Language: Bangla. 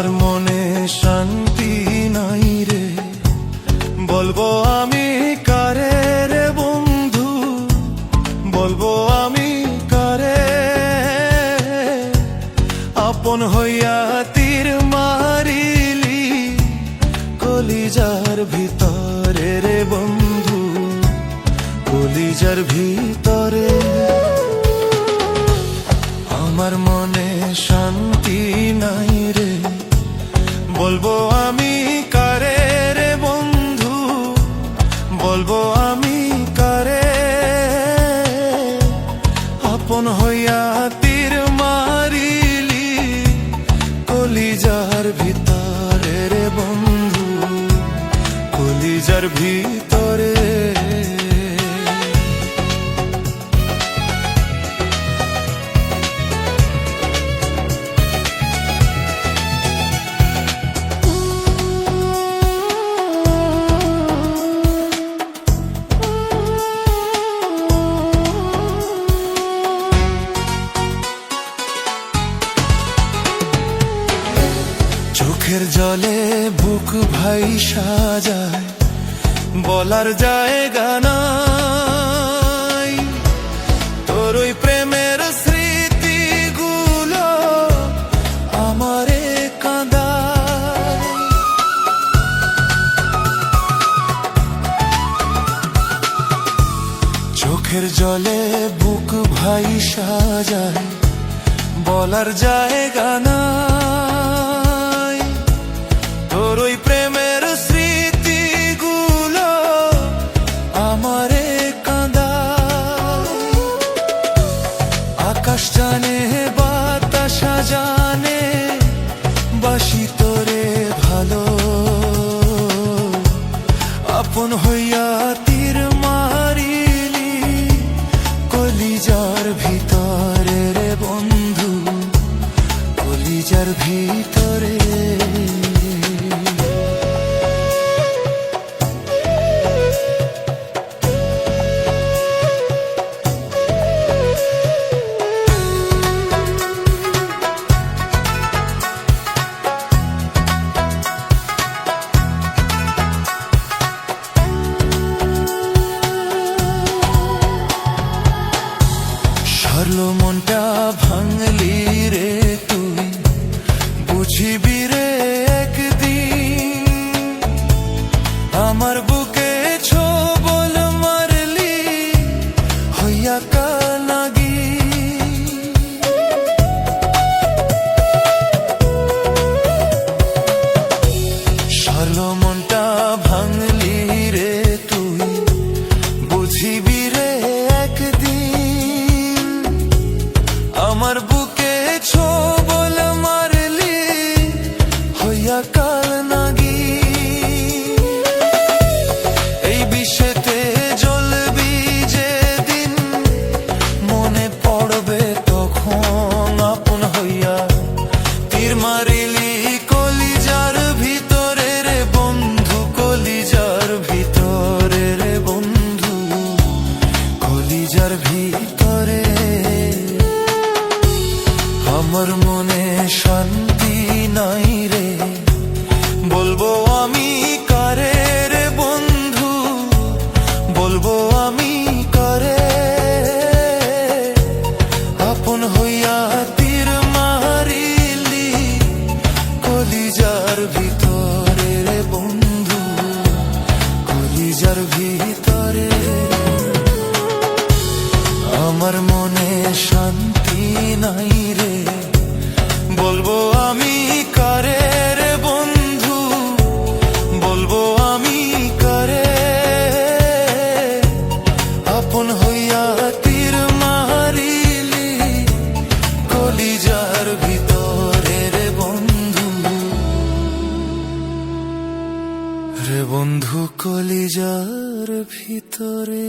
আমার মনে শান্তি নাই রে, বলবো আমি কারে রে বন্ধু, বলবো আমি কারে। আপন হইয়া তীর মারিলি কলিজার ভিতরে রে বন্ধু, কলিজার ভিতরে। আমার মনে শান্তি নাই রে, বলবো আমি কারে রে বন্ধু, বলবো আমি কারে। আপন হইয়া তীর মারিলি কলিজার ভিতরে রে বন্ধু, কলিজার ভিতরে। চোখের জলে বুক ভাই সাজায়, বলার জায়গা নাই। তোর ওই প্রেমের স্মৃতিগুলো আমারে কাঁদায়। চোখের জলে বুক ভাই সাজায়, বলার জায়গা নাই। তোর ওই প্রেমের স্মৃতিগুলো আমারে কাঁদায়। আকাশ জানে বাতাস জানে বাসি তোরে ভালো, আপন হইয়া তীর মারিলি কলিজার ভিতরে রে বন্ধু, কলিজার ভিতরে। হারলো মনটা ভাঙলি রে তুই, বুঝিবি রে একদিন। আমার বুকে ছোবল মারলি হইয়া কানাগি। হারলো মনটা ভাঙলি রে তুই, বুঝিবি রে একদিন। আমার বুকে ছোবল মারলি হইয়া কাল নাগি। এই বিষেতে জ্বলবি যেদিন, মনে পড়বে তখন আপন হইয়া তীর মারিলি কলিজার ভিতরে রে বন্ধু, কলিজার ভিতরে রে বন্ধু, কলিজার ভিতরে। আমার মনে শান্তি নাই রে, বলবো আমি কারে রে বন্ধু, বলবো আমি কারে। আপন হইয়া তীর মারিলি কলিজার ভিতরে রে বন্ধু, কলিজার ভিতরে। আমার মনে শান্তি নাই রে, বলবো আমি কারে রে বন্ধু, বলবো আমি কারে। আপন হইয়া তীর মারিলি কলিজার ভিতরে রে বন্ধু, রে বন্ধু কলিজার ভিতরে।